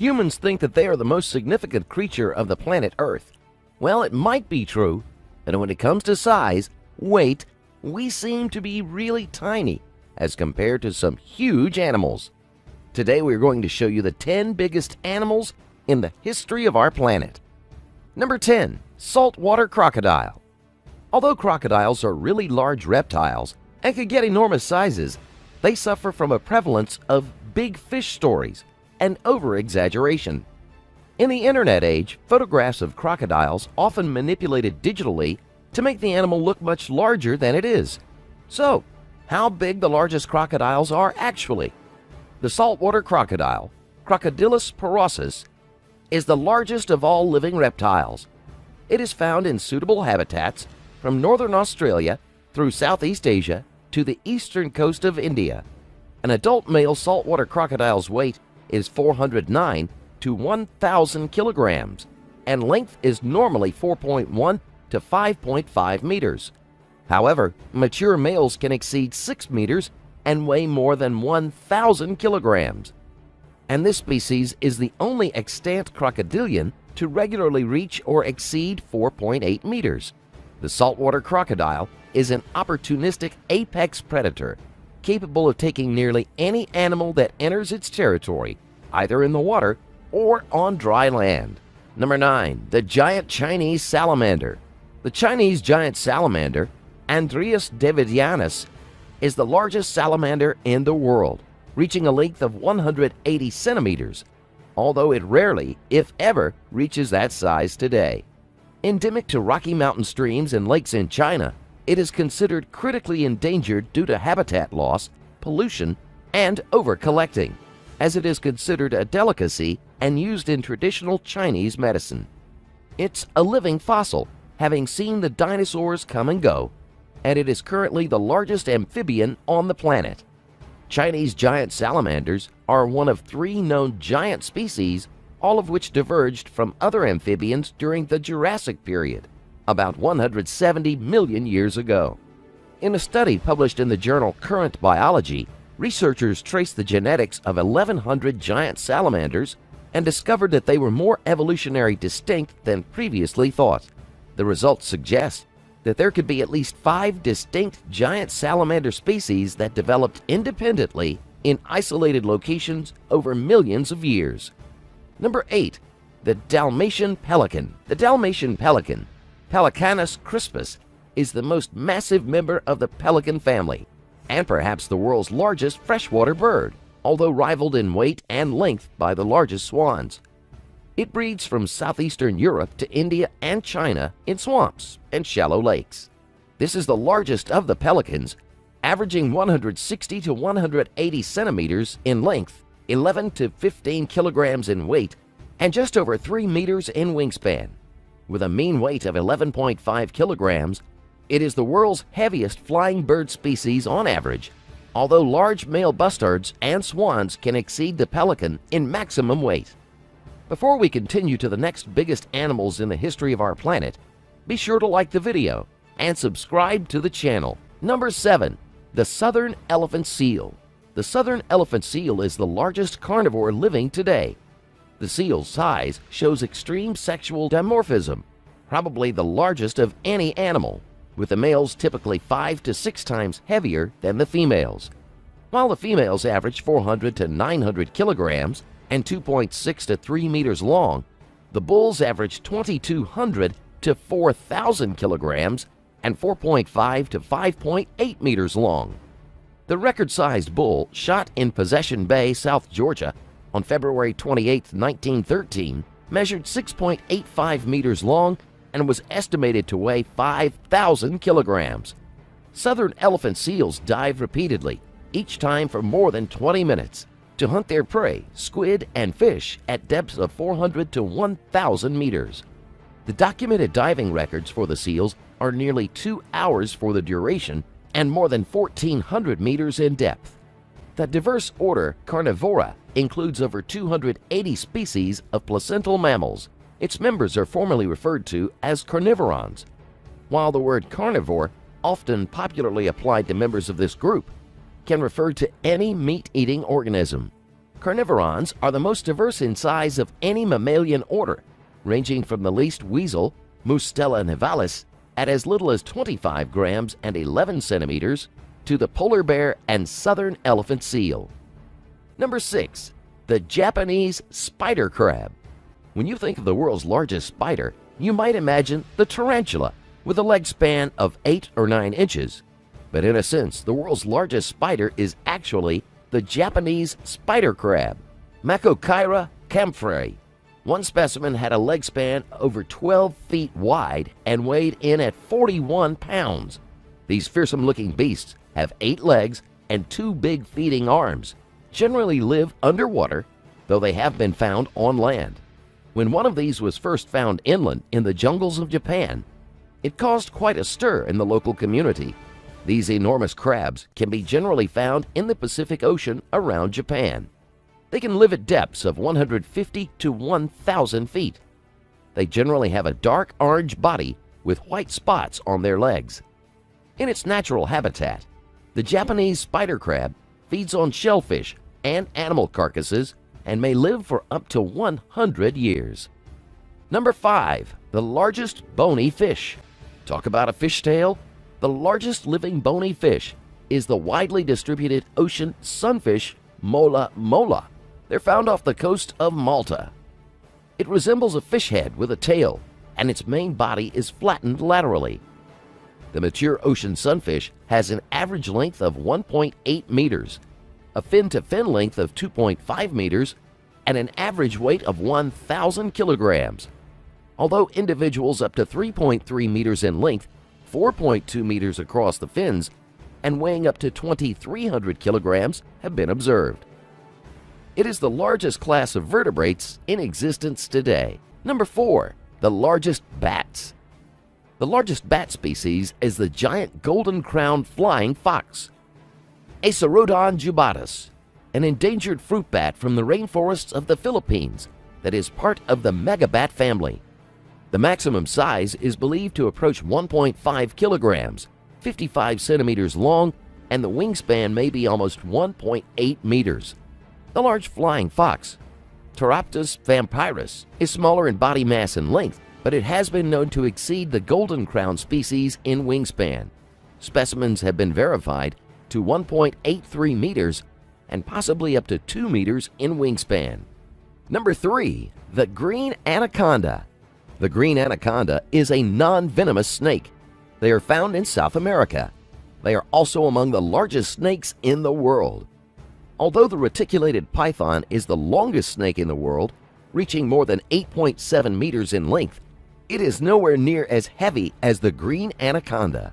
Humans think that they are the most significant creature of the planet Earth. Well, it might be true, but when it comes to size, weight, we seem to be really tiny as compared to some huge animals. Today we're going to show you the 10 biggest animals in the history of our planet. Number 10. Saltwater crocodile. Although crocodiles are really large reptiles and can get enormous sizes, they suffer from a prevalence of big fish stories and over-exaggeration. In the internet age, photographs of crocodiles often manipulated digitally to make the animal look much larger than it is. So, how big the largest crocodiles are actually? The saltwater crocodile, Crocodylus porosus, is the largest of all living reptiles. It is found in suitable habitats from northern Australia through Southeast Asia to the eastern coast of India. An adult male saltwater crocodile's weight is 409 to 1,000 kilograms, and length is normally 4.1 to 5.5 meters. However, mature males can exceed 6 meters and weigh more than 1,000 kilograms. And this species is the only extant crocodilian to regularly reach or exceed 4.8 meters. The saltwater crocodile is an opportunistic apex predator capable of taking nearly any animal that enters its territory, either in the water or on dry land. Number 9. The giant Chinese salamander. The Chinese giant salamander, Andreas davidianus, is the largest salamander in the world, reaching a length of 180 centimeters, although it rarely, if ever, reaches that size today. Endemic to Rocky Mountain streams and lakes in China, it is considered critically endangered due to habitat loss, pollution, and over-collecting, as it is considered a delicacy and used in traditional Chinese medicine. It's a living fossil, having seen the dinosaurs come and go, and it is currently the largest amphibian on the planet. Chinese giant salamanders are one of 3 known giant species, all of which diverged from other amphibians during the Jurassic period, about 170 million years ago. In a study published in the journal Current Biology, researchers traced the genetics of 1,100 giant salamanders and discovered that they were more evolutionary distinct than previously thought. The results suggest that there could be at least 5 distinct giant salamander species that developed independently in isolated locations over millions of years. Number 8. The Dalmatian Pelican. The Dalmatian Pelican, Pelecanus crispus, is the most massive member of the pelican family, and perhaps the world's largest freshwater bird, although rivaled in weight and length by the largest swans. It breeds from southeastern Europe to India and China in swamps and shallow lakes. This is the largest of the pelicans, averaging 160 to 180 centimeters in length, 11 to 15 kilograms in weight, and just over 3 meters in wingspan. With a mean weight of 11.5 kilograms, it is the world's heaviest flying bird species on average, although large male bustards and swans can exceed the pelican in maximum weight. Before we continue to the next biggest animals in the history of our planet, be sure to like the video and subscribe to the channel. Number 7. The southern elephant seal. The southern elephant seal is the largest carnivore living today. The seal's size shows extreme sexual dimorphism, probably the largest of any animal, with the males typically 5 to 6 times heavier than the females. While the females average 400 to 900 kilograms and 2.6 to 3 meters long, the bulls average 2,200 to 4,000 kilograms and 4.5 to 5.8 meters long. The record-sized bull shot in Possession Bay, South Georgia, on February 28, 1913, measured 6.85 meters long and was estimated to weigh 5,000 kilograms. Southern elephant seals dive repeatedly, each time for more than 20 minutes, to hunt their prey, squid and fish, at depths of 400 to 1,000 meters. The documented diving records for the seals are nearly 2 hours for the duration and more than 1,400 meters in depth. The diverse order Carnivora includes over 280 species of placental mammals. Its members are formally referred to as carnivorans, while the word carnivore, often popularly applied to members of this group, can refer to any meat-eating organism. Carnivorans are the most diverse in size of any mammalian order, ranging from the least weasel, Mustela nivalis, at as little as 25 grams and 11 centimeters, to the polar bear and southern elephant seal. Number 6. The Japanese spider crab. When you think of the world's largest spider, you might imagine the tarantula, with a leg span of 8 or 9 inches. But in a sense, the world's largest spider is actually the Japanese spider crab, Macochaira camphrae. One specimen had a leg span over 12 feet wide and weighed in at 41 pounds. These fearsome-looking beasts have 8 legs and 2 big feeding arms, generally live underwater, though they have been found on land. When one of these was first found inland in the jungles of Japan, it caused quite a stir in the local community. These enormous crabs can be generally found in the Pacific Ocean around Japan. They can live at depths of 150 to 1,000 feet. They generally have a dark orange body with white spots on their legs. In its natural habitat, the Japanese spider crab feeds on shellfish and animal carcasses and may live for up to 100 years. Number 5. The largest bony fish. Talk about a fishtail. The largest living bony fish is the widely distributed ocean sunfish mola mola. They're found off the coast of Malta. It resembles a fish head with a tail, and its main body is flattened laterally. The mature ocean sunfish has an average length of 1.8 meters, a fin-to-fin length of 2.5 meters, and an average weight of 1,000 kilograms. Although individuals up to 3.3 meters in length, 4.2 meters across the fins, and weighing up to 2,300 kilograms have been observed. It is the largest class of vertebrates in existence today. Number 4. The largest bats. The largest bat species is the giant golden-crowned flying fox, Acerodon jubatus, an endangered fruit bat from the rainforests of the Philippines that is part of the megabat family. The maximum size is believed to approach 1.5 kilograms, 55 centimeters long, and the wingspan may be almost 1.8 meters. The large flying fox, Pteropus vampirus, is smaller in body mass and length, but it has been known to exceed the golden crown species in wingspan. Specimens have been verified to 1.83 meters and possibly up to 2 meters in wingspan. Number 3. The green anaconda. The green anaconda is a non-venomous snake. They are found in South America. They are also among the largest snakes in the world. Although the reticulated python is the longest snake in the world, reaching more than 8.7 meters in length, it is nowhere near as heavy as the green anaconda.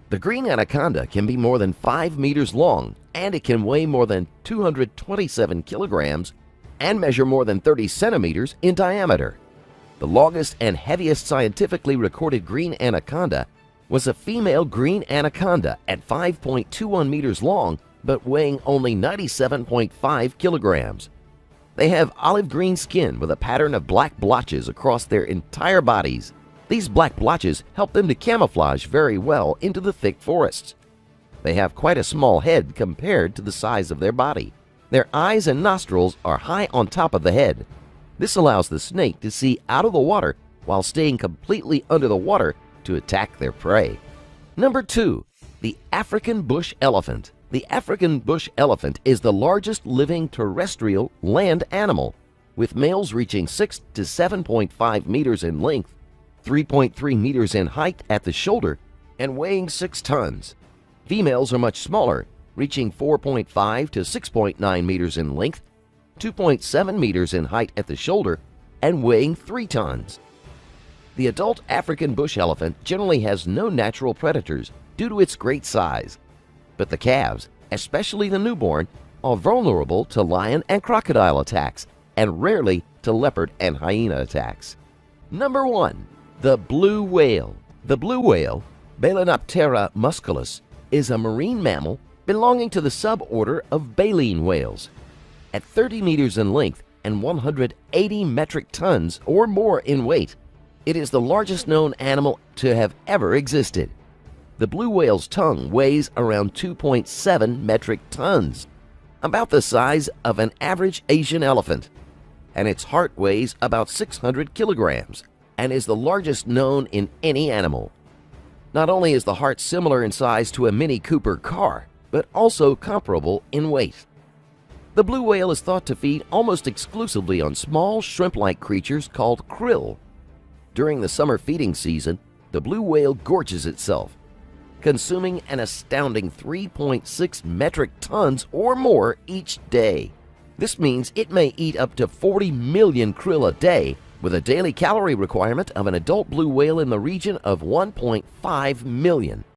The green anaconda can be more than 5 meters long, and it can weigh more than 227 kilograms and measure more than 30 centimeters in diameter. The longest and heaviest scientifically recorded green anaconda was a female green anaconda at 5.21 meters long, but weighing only 97.5 kilograms. They have olive green skin with a pattern of black blotches across their entire bodies. These black blotches help them to camouflage very well into the thick forests. They have quite a small head compared to the size of their body. Their eyes and nostrils are high on top of the head. This allows the snake to see out of the water while staying completely under the water to attack their prey. Number 2. The African bush elephant. The African bush elephant is the largest living terrestrial land animal, with males reaching 6 to 7.5 meters in length, 3.3 meters in height at the shoulder, and weighing 6 tons. Females are much smaller, reaching 4.5 to 6.9 meters in length, 2.7 meters in height at the shoulder, and weighing 3 tons. The adult African bush elephant generally has no natural predators due to its great size, but the calves, especially the newborn, are vulnerable to lion and crocodile attacks, and rarely to leopard and hyena attacks. Number 1. The blue whale. The blue whale, Balænoptera musculus, is a marine mammal belonging to the suborder of baleen whales. At 30 meters in length and 180 metric tons or more in weight, it is the largest known animal to have ever existed. The blue whale's tongue weighs around 2.7 metric tons. about the size of an average Asian elephant, and its heart weighs about 600 kilograms and is the largest known in any animal. Not only is the heart similar in size to a Mini Cooper car, but also comparable in weight. The blue whale is thought to feed almost exclusively on small shrimp-like creatures called krill. During the summer feeding season, the blue whale gorges itself, consuming an astounding 3.6 metric tons or more each day. This means it may eat up to 40 million krill a day, with a daily calorie requirement of an adult blue whale in the region of 1.5 million.